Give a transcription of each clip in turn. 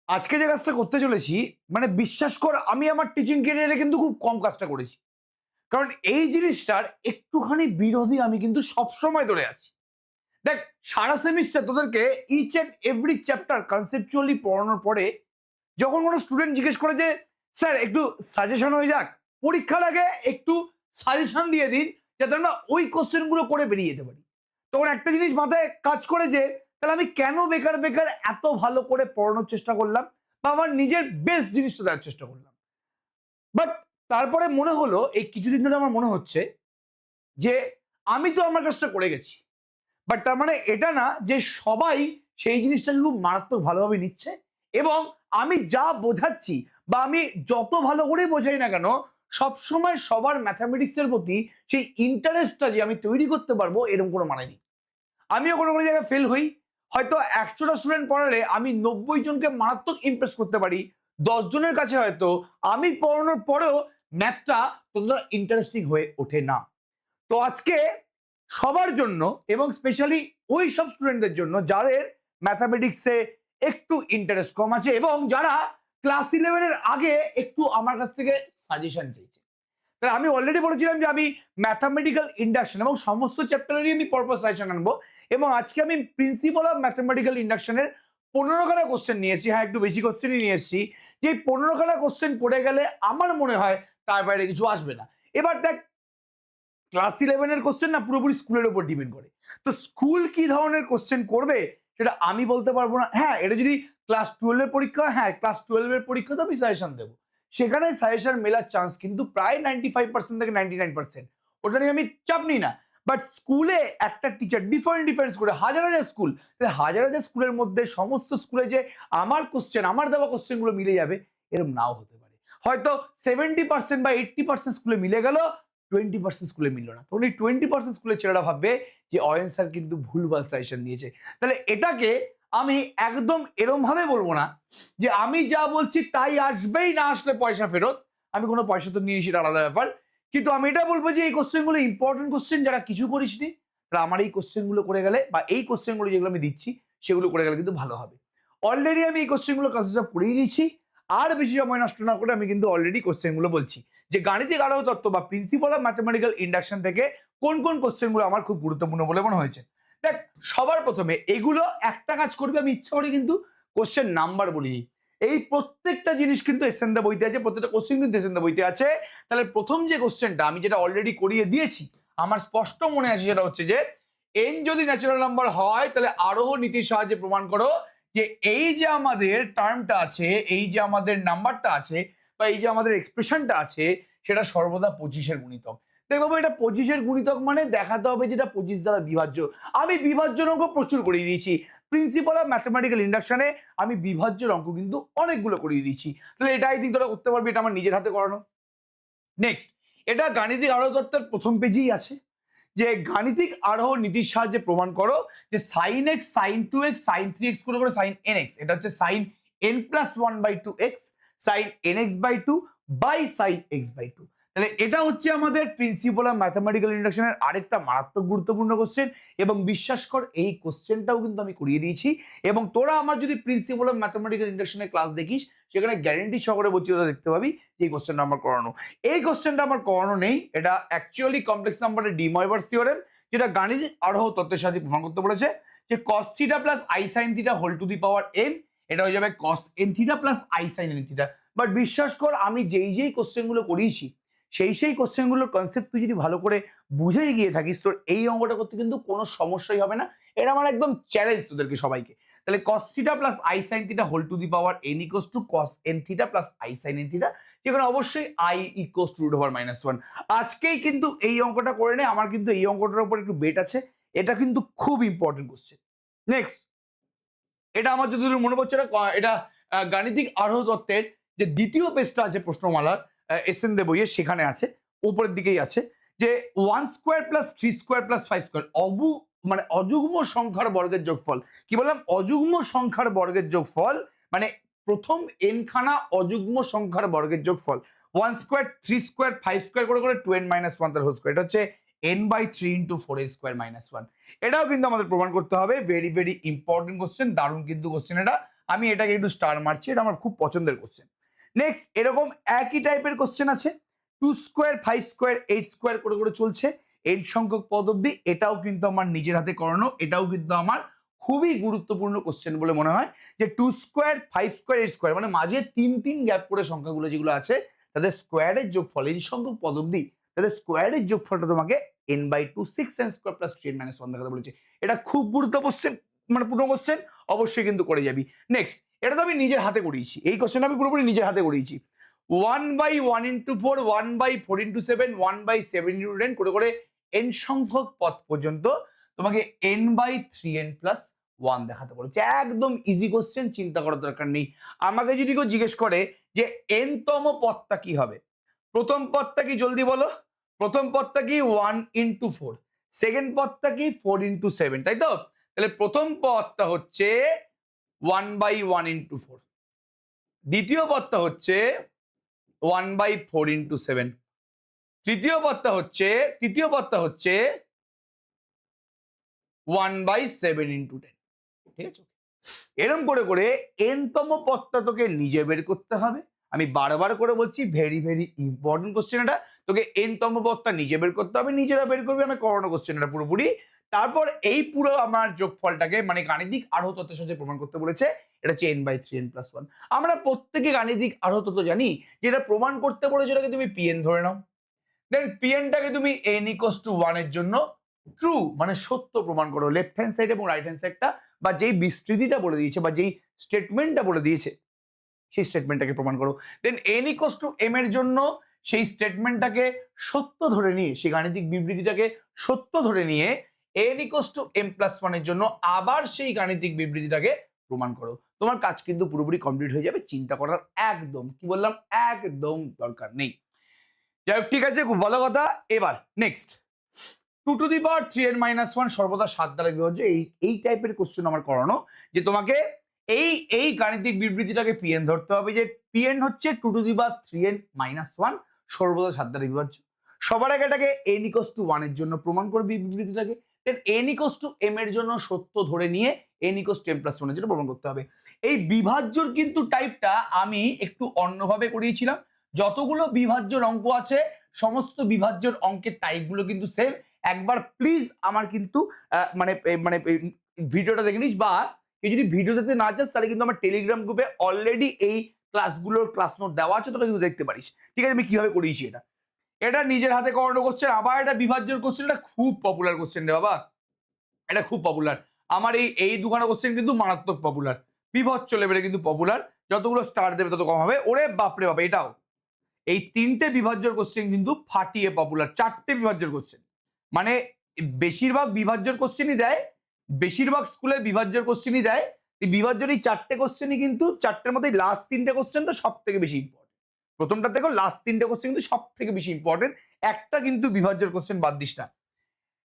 আজকে যে কাজটা করতে চলেছি মানে বিশ্বাস কর আমি আমার টিচিং ক্যারিয়ারে কিন্তু খুব কম কাজটা করেছি। কারণ এই জিনিসটার একটুখানি বিরোধী আমি কিন্তু সবসময় ধরে আছি। দেখ সারা সেমিস্টার তোদেরকে each and every chapter conceptually পড়ানোর পরে যখন কোনো স্টুডেন্ট জিজ্ঞেস করে যে স্যার একটু সাজেশন হয়ে যাক, পরীক্ষার আগে একটু সাজেশন দিয়ে দিন যাতে আমরা ওই কোশ্চেনগুলো করে বেরিয়ে যেতে পারি। তখন একটা জিনিস মাথায় কাজ করে যে তাহলে আমি কেন বেকার বেকার এত ভালো করে পড়ানোর চেষ্টা করলাম বা আমার নিজের বেস্ট জিনিসটা দেওয়ার চেষ্টা করলাম। বাট তারপরে মনে হলো এই কিছুদিন ধরে আমার মনে হচ্ছে যে আমি তো আমার কাজটা করে গেছি, বাট তার মানে এটা না যে সবাই সেই জিনিসটাকে খুব মারাত্মক ভালোভাবে নিচ্ছে। এবং আমি যা বোঝাচ্ছি বা আমি যত ভালো করেই বোঝাই না কেন, সবসময় সবার ম্যাথামেটিক্সের প্রতি সেই ইন্টারেস্টটা যে আমি তৈরি করতে পারবো এরকম কোনো মানে নেই। আমিও কোনো কোনো জায়গায় ফেল হই। হয়তো ১০০টা স্টুডেন্ট পড়ালে আমি ৯০ জনকে মারাত্মক ইমপ্রেস করতে পারি। ১০ জনের কাছে হয়তো আমি পড়ানোর পরেও ম্যাথটা ততটা ইন্টারেস্টিং হয়ে ওঠে না। তো আজকে সবার জন্য এবং স্পেশালি ওই সব স্টুডেন্টদের জন্য যাদের ম্যাথামেটিক্সে একটু ইন্টারেস্ট কম আছে এবং যারা ক্লাস 11 এর আগে একটু আমার কাছ থেকে সাজেশন চাইছে। তাহলে আমি অলরেডি বলেছিলাম যে আমি ম্যাথামেটিক্যাল ইন্ডাকশন এবং সমস্ত চ্যাপ্টারেরই আমি পরপর সাজেশন আনবো। এবং আজকে আমি প্রিন্সিপাল অফ ম্যাথামেটিক্যাল ইন্ডাকশনের 15খানা কোশ্চেন নিয়েছি। হ্যাঁ, একটু বেশি কোশ্চেনই নিয়ে এসেছি। যে 15খানা কোশ্চেন পড়ে গেলে আমার মনে হয় তার বাইরে কিছু আসবে না। এবার দেখ ক্লাস 11 এর কোশ্চেন না পুরোপুরি স্কুলের উপর ডিপেন্ড করে। তো স্কুল কি ধরনের কোশ্চেন করবে সেটা আমি বলতে পারবো না। হ্যাঁ, এটা যদি ক্লাস 12 এর পরীক্ষা হয়, হ্যাঁ ক্লাস 12 এর পরীক্ষা তো আমি সাজেশন দেবো। সেখানে সাজেশন মেলার চান্স কিন্তু প্রায় 95% থেকে 99%। ওটা নিয়ে আমি চাপ নিই না। বাট স্কুলে একটা টিচার ডিফারেন্ট ডিফারেন্স করে হাজার হাজার স্কুল, হাজার হাজার স্কুলের মধ্যে সমস্ত স্কুলে যে আমার কোশ্চেন আমার দেওয়া কোশ্চেনগুলো মিলে যাবে এরকম নাও হতে পারে। হয়তো 70% বা 80% স্কুলে মিলে গেল, 20% স্কুলে মিলল না। তখন এই 20% স্কুলের ছেলেরা ভাববে যে অয়ন স্যার কিন্তু ভুলভাল সাজেশন দিয়েছে। তাহলে এটাকে আমি একদম এরম ভাবে বলবো না যে আমি যা বলছি তাই আসবেই, না আসলে পয়সা ফেরত। আমি কোনো পয়সা তো নিয়ে সেটা আলাদা ব্যাপার। কিন্তু আমি এটা বলবো যে এই কোশ্চেনগুলো ইম্পর্টেন্ট কোশ্চেন, যারা কিছু করিসনি তারা আমার এই কোশ্চেনগুলো করে গেলে বা এই কোশ্চেনগুলো যেগুলো আমি দিচ্ছি সেগুলো করে গেলে কিন্তু ভালো হবে। অলরেডি আমি এই কোশ্চেনগুলো কনসিডার করেই দিচ্ছি। আর বেশি সময় নষ্ট না করে আমি কিন্তু অলরেডি কোশ্চেনগুলো বলছি যে গাণিতিক আরোহ তত্ত্ব বা প্রিন্সিপাল অফ ম্যাথমেটিক্যাল ইন্ডাকশন থেকে কোন কোন কোশ্চেনগুলো আমার খুব গুরুত্বপূর্ণ বলে মনে হয়েছে। দেখ সবার প্রথমে এগুলো একটা কাজ করবে, আমি ইচ্ছা করে কিন্তু কোশ্চেন নাম্বার বলি। এই প্রত্যেকটা জিনিস কিন্তু এসএনদা বইতে আছে, প্রত্যেকটা কোশ্চেন কিন্তু এসএনদা বইতে আছে। তাহলে প্রথম যে কোশ্চেনটা আমি যেটা অলরেডি করিয়ে দিয়েছি আমার স্পষ্ট মনে আছে সেটা হচ্ছে যে এন যদি ন্যাচারাল নাম্বার হয় তাহলে আরোহ নীতির সাহায্যে প্রমাণ করো যে এই যে আমাদের টার্মটা আছে, এই যে আমাদের নাম্বারটা আছে বা এই যে আমাদের এক্সপ্রেশনটা আছে সেটা সর্বদা 25-এর গুণিতক। দেখো এটা 25-এর গুণিতক মানে দেখাতে হবে যেটা 25 দ্বারা বিভাজ্য। আমি বিভাজ্যের অঙ্ক প্রচুর করিয়ে দিয়েছি। প্রিন্সিপাল অফ ম্যাথমেটিক্যাল ইন্ডাকশনে আমি বিভাজ্যের অঙ্ক কিন্তু অনেকগুলো করিয়ে দিয়েছি। তাহলে এটা আই থিঙ্ক তোরা করতে পারবি, এটা আমার নিজের হাতে করানো। নেক্সট, এটা গাণিতিক আরোহ তত্ত্বের প্রথম পেজেই আছে যে গাণিতিক আরোহ নীতির সাহায্যে প্রমাণ করো যে sine x sign 2x sign 3x করে সাইন nx, এটা হচ্ছে sign n+1/2x sign nx/2 by sine x/2। তাহলে এটা হচ্ছে আমাদের প্রিন্সিপাল অফ ম্যাথমেটিক্যাল ইন্ডাকশনের আরেকটা মারাত্মক গুরুত্বপূর্ণ কোশ্চেন। এবং বিশ্বাস কর এই কোশ্চেনটাও কিন্তু আমি করিয়ে দিয়েছি। এবং তোরা আমার যদি প্রিন্সিপাল অফ ম্যাথমেটিক্যাল ইন্ডাকশনের ক্লাস দেখিস সেখানে গ্যারেন্টি সহকারে বলছি তোরা দেখতে পাবি যে এই কোশ্চেনটা আমার করানো। এই কোশ্চেনটা আমার করানো নেই, এটা অ্যাকচুয়ালি কমপ্লেক্স নাম্বারের ডি ময়ভার্স থিওরেম, যেটা গাণিতিক আরোহ তত্ত্বের সাহায্যে প্রমাণ করতে বলেছে যে cos θ plus i sin θ whole to the power n, এটা হয়ে যাবে cos n θ plus i sin n θ। But বিশ্বাস কর আমি যেই যেই কোশ্চেনগুলো করিয়েছি সেই কোশ্চেনগুলোর কনসেপ্ট তুই যদি ভালো করে বুঝে গিয়ে থাকিস তোর এই অঙ্কটা করতে কিন্তু কোনো সমস্যাই হবে না। এটা আমার একদম চ্যালেঞ্জ তোদেরকে সবাইকে। তাহলে cos θ plus i sin θ whole to the power n equals to cos n θ plus i sin n θ, যেখানে অবশ্যই i ইকুয়ালস টু √1। আজকেই কিন্তু এই অঙ্কটা করে নে, আমার কিন্তু এই অঙ্কটার উপর একটু বেট আছে। এটা কিন্তু খুব ইম্পর্টেন্ট কোশ্চেন। নেক্সট, এটা আমার যতদূর মনে পড়ছে এটা গাণিতিক আরোহ তত্ত্বের যে দ্বিতীয় পেজটা আছে প্রশ্নমালার এসএন দে বইয়ে সেখানে আছে, উপরের দিকেই আছে যে 1² প্লাস 3² প্লাস 5² মানে অযুগ্ম সংখ্যার বর্গের যোগফল। কি বললাম? অযুগ্ম সংখ্যার বর্গের যোগফল মানে প্রথম n খানা অযুগ্ম সংখ্যার বর্গের যোগফল 1² 3² 5² করে 2n-1 তার হোল স্কয়ার, এটা হচ্ছে n/3 × 4a² - 1। এটাও কিন্তু আমাদের প্রমাণ করতে হবে। ভেরি ভেরি ইম্পর্টেন্ট কোশ্চেন, দারুণ কিন্তু কোশ্চেন এটা। আমি এটাকে একটু স্টার মারছি, এটা আমার খুব পছন্দের কোশ্চেন। নেক্সট এরকম একই টাইপের কোশ্চেন আছে, 2 স্কোয়ার 5 স্কোয়ার 8 স্কোয়ার করে করে চলছে 8 সংখ্যক পদ অব্দি। এটাও কিন্তু আমার নিজের হাতে করানো, এটাও কিন্তু আমার খুবই গুরুত্বপূর্ণ কোশ্চেন বলে মনে হয়, যে 2 স্কোয়ার 5 স্কোয়ার 8 স্কোয়ার মানে মাঝে 3 গ্যাপ করে সংখ্যাগুলো যেগুলো আছে তাদের স্কোয়ারের যোগফল n সংখ্যক পদ অব্দি তাদের স্কোয়ারের যোগফলটা তোমাকে n/2 6n square plus 3n - 1 দেখাতে বলেছে। এটা খুব গুরুত্বপূর্ণ কোশ্চেন, মানে পুরো কোশ্চেন অবশ্যই কিন্তু করে যাবি। নেক্সট এটা তো আমি নিজের হাতে করিয়েছি, এই কোশ্চেন আমি পুরোপুরি নিজের হাতে করিয়েছি। 1/1 × 4 1/4 × 7 1/7 × 10 করে করে n সংখ্যক পদ পর্যন্ত তোমাকে n/3n + 1 দেখাতে বলেছে। একদম ইজি কোশ্চেন, চিন্তা করার দরকার নেই। আমাকে যদি কেউ জিজ্ঞেস করে যে n তম পদটা কি হবে, প্রথম পদটা কি জলদি বলো? প্রথম পদটা কি 1 × 4, সেকেন্ড পদটা কি 4 × 7, তাই তো? তাহলে প্রথম পদটা হচ্ছে 1/1 × 4, দ্বিতীয় পদটা হচ্ছে 1/4 × 7, তৃতীয় পদটা হচ্ছে 1/7 × 10, ঠিক আছে? এরকম করে করে n তম পদটা তোকে নিজে বের করতে হবে। আমি বারবার করে বলছি, ভেরি ভেরি ইম্পর্টেন্ট কোশ্চেন এটা। তোকে n তম পদটা নিজে বের করতে হবে, নিজেরা বের করবে, আমি করানো কোশ্চেন এটা পুরোপুরি। তারপর এই পুরো আমার যোগফলটাকে মানে গাণিতিক আরোহ তত্ত্বের সাথে প্রমাণ করতে বলেছে, এটা হচ্ছে n/3n + 1। আমরা প্রত্যেকে গাণিতিক আরোহ তত্ত্ব জানি, যে এটা প্রমাণ করতে বলেছে এটাকে তুমি pn ধরে নাও, দেন pnটাকে তুমি n = 1 এর জন্য ট্রু মানে সত্য প্রমাণ করো, লেফট হ্যান্ড সাইড এবং রাইট হ্যান্ড সাইডটা বা যেই বিস্তৃতিটা বলে দিয়েছে বা যেই স্টেটমেন্টটা বলে দিয়েছে সেই স্টেটমেন্টটাকে প্রমাণ করো। দেন n = m এর জন্য সেই স্টেটমেন্টটাকে সত্য ধরে নিয়ে, সেই গাণিতিক বিবৃতিটাকে সত্য ধরে নিয়ে n = m + 1 এর জন্য আবার সেই গাণিতিক বিবৃতিটাকে প্রমাণ করো। তোমার কাজ কিন্তু পুরোপুরি কমপ্লিট হয়ে যাবে, চিন্তা করার একদম, কি বললাম, একদম দরকার নেই। যাই হোক, ঠিক আছে, খুব ভালো কথা। এবার নেক্সট 2^3n - 1 সর্বদা 7 দ্বারা বিভাজ্য, এই টাইপের কোশ্চেন আমার করানো, যে তোমাকে এই গাণিতিক বিবৃতিটাকে pn ধরতে হবে, যে pn হচ্ছে 2^3n - 1 সর্বদা 7 দ্বারা বিভাজ্য। সবার আগে এটাকে n = 1 এর জন্য প্রমাণ করবে বিবৃতিটাকে, দেন n = m এর জন্য সত্য ধরে নিয়ে n = m + 1 এর জন্য প্রমাণ করতে হবে। এই বিভাজ্যর কিন্তু টাইপটা আমি একটু অন্যভাবে করিয়েছিলাম। যতগুলো বিভাজ্যর অঙ্ক আছে সমস্ত বিভাজ্যর অঙ্কের টাইপগুলো কিন্তু সেম। একবার প্লিজ আমার কিন্তু মানে ভিডিওটা দেখে নিস, বা কেউ যদি ভিডিও দেখতে না চাস তাহলে কিন্তু আমার টেলিগ্রাম গ্রুপে অলরেডি এই ক্লাসগুলোর ক্লাস নোট দেওয়া আছে, তোরা কিন্তু দেখতে পারিস। ঠিক আছে, আমি কিভাবে করিয়েছি এটা, এটা নিজের হাতে করানো কোশ্চেন। আবার এটা বিভাজ্যের কোশ্চেন, এটা খুব পপুলার কোশ্চেন রে বাবা, এটা খুব পপুলার। আমার এই দুখানা কোশ্চেন কিন্তু মারাত্মক পপুলার, বিভৎস লেভেলে কিন্তু পপুলার। যতগুলো স্টার দেবে তত কম হবে। ওরে বাপরে বাপ, এটাও এই 3টে বিভাজ্যর কোশ্চেন কিন্তু ফাটিয়ে পপুলার, 4টে বিভাজ্যর কোশ্চেন, মানে বেশিরভাগ বিভাজ্যর কোশ্চেনই দেয়, বেশিরভাগ স্কুলে বিভাজ্যের কোশ্চেনই দেয়। এই বিভাজ্যের এই 4টে কোশ্চেনই কিন্তু 4টের মধ্যে লাস্ট 3টে কোশ্চেন তো সব থেকে বেশি ইম্পর্টেন্ট। প্রথমটা দেখো, লাস্ট 3টে কোশ্চেন কিন্তু সব থেকে বেশি ইম্পর্টেন্ট, একটা কিন্তু বিভাজ্যের কোশ্চেন বাদ দিস না।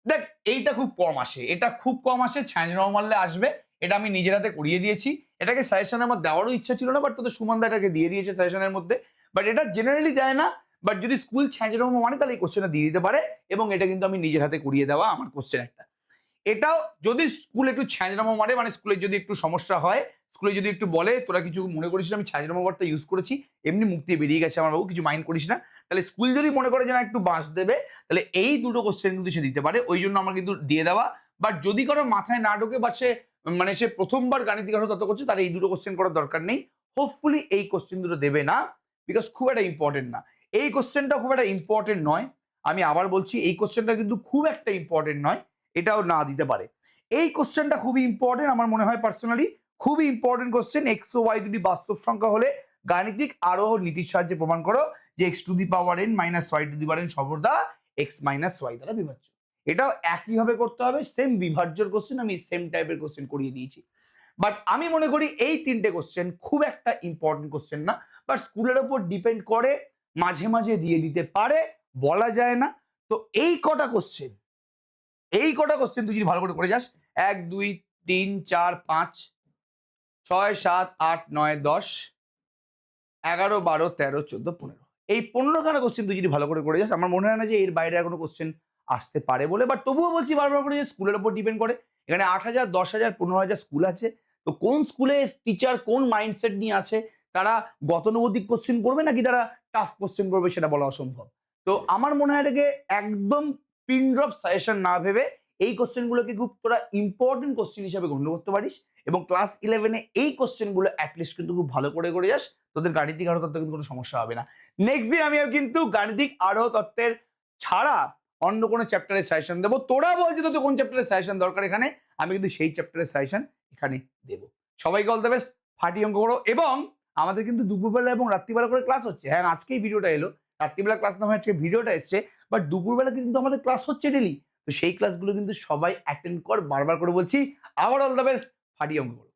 দেখ এইটা খুব কম আসে, এটা খুব কম আসে, ছ্যাঁচড়াও মারলে আসবে। এটা আমি নিজের হাতে করিয়ে দিয়েছি, এটাকে সাজেশনে আমার দেওয়ারও ইচ্ছা ছিল না, বাট তোদের সুমনদা এটাকে দিয়ে দিয়েছে সাজেশনের মধ্যে। বাট এটা জেনারেলি দেয় না, বাট যদি স্কুল ছ্যাঁচড়ামো মানে তাহলে এই কোশ্চেনটা দিয়ে দিতে পারে, এবং এটা কিন্তু আমি নিজের হাতে করিয়ে দেওয়া আমার কোশ্চেন একটা। এটাও যদি স্কুল একটু ছ্যাঁচড়ামো মারে, মানে স্কুলে যদি একটু সমস্যা হয়, স্কুলে যদি একটু বলে তোরা কিছু মনে করিস না আমি ছ্যাঁচড়ামো ওয়ার্ডটা ইউজ করেছি, এমনি মুখ দিয়ে বেরিয়ে গেছে আমার বাবু, কিছু মাইন্ড করিস না, তাহলে স্কুল যদি মনে করে যে না একটু বাঁশ দেবে, তাহলে এই দুটো কোশ্চেন কিন্তু সে দিতে পারে, ওই জন্য আমার কিন্তু দিয়ে দেওয়া। বাট যদি কারো মাথায় না ঢোকে বা সে প্রথমবার গাণিতিক আরো তত করছে, তার এই দুটো কোশ্চেন করার দরকার নেই। হোপফুলি এই কোশ্চেন দুটো দেবে না, বিকজ খুব একটা ইম্পর্টেন্ট না। এই কোশ্চেনটা খুব একটা ইম্পর্টেন্ট নয়, আমি আবার বলছি এই কোশ্চেনটা কিন্তু খুব একটা ইম্পর্টেন্ট নয়, এটাও না দিতে পারে। এই কোশ্চেনটা খুবই ইম্পর্টেন্ট আমার মনে হয় পার্সোনালি, খুবই ইম্পর্টেন্ট কোশ্চেন। এক্স ও ওয়াই দুটি বাস্তব সংখ্যা হলে গাণিতিক আরোহ নীতির সাহায্যে প্রমাণ করো যে x⁴n - y⁴n সর্বদা x - y দ্বারা বিভাজ্য। এটাও একইভাবে করতে হবে, সেম বিভাজ্যর কোশ্চেন, আমি সেম টাইপের কোশ্চেন করিয়ে দিয়েছি। বাট আমি মনে করি এই 3টে কোশ্চেন খুব একটা ইম্পর্টেন্ট কোশ্চেন না, বাট স্কুলের উপর ডিপেন্ড করে, মাঝে মাঝে দিয়ে দিতে পারে, বলা যায় না। তো এই কটা কোশ্চেন তুই যদি ভালো করে যাস, 1 2 3 4 5 6 7 8 9 10 11 12 13 14 15, এই 15খানা কোশ্চেন তুই যদি ভালো করে যাস, আমার মনে হয় না যে এর বাইরে আর কোনো কোশ্চেন আসতে পারে বলে। বাট তবুও বলছি বারবার করে যে স্কুলের উপর ডিপেন্ড করে। এখানে 8,000 10,000 15,000 স্কুল আছে, তো কোন স্কুলে টিচার কোন মাইন্ডসেট নিয়ে আছে, তারা গতানুগতিক কোশ্চেন করবে নাকি তারা টাফ কোশ্চেন করবে সেটা বলা অসম্ভব। তো আমার মনে হয় এটাকে একদম পিন ড্রপ সাজেশন না ভেবে এই কোশ্চেনগুলোকে খুব তোরা ইম্পর্টেন্ট কোশ্চেন হিসেবে গণ্য করতে পারিস, এবং ক্লাস 11-এ এই কোশ্চেনগুলো অ্যাটলিস্ট কিন্তু খুব ভালো করে করে যাস, তোদের গাণিতিক আরো তত্ত্বে কিন্তু কোনো সমস্যা হবে না। নেক্সট দিন আমি কিন্তু গাণিতিক আরো তত্ত্বের ছাড়া অন্য কোনো চ্যাপ্টারের সাজেশন দেবো। তোরা বলছি তোদের কোন চ্যাপ্টারের সাজেশন দরকার এখানে, আমি কিন্তু সেই চ্যাপ্টারের সাজেশন এখানে দেবো। সবাইকে অল দ্য বেস্ট, ফাটিয়ে অঙ্ক করো। এবং আমাদের কিন্তু দুপুরবেলা এবং রাত্রিবেলা করে ক্লাস হচ্ছে। হ্যাঁ, আজকেই ভিডিওটা এলো, রাত্রিবেলা ক্লাস না হয় আজকে ভিডিওটা এসছে, বাট দুপুরবেলা কিন্তু আমাদের ক্লাস হচ্ছে ডেলি। তো সেই ক্লাসগুলো কিন্তু সবাই অ্যাটেন্ড কর, বারবার করে বলছি। আবার অল দ্য বেস্ট, ফাটিয়ে অঙ্ক করো।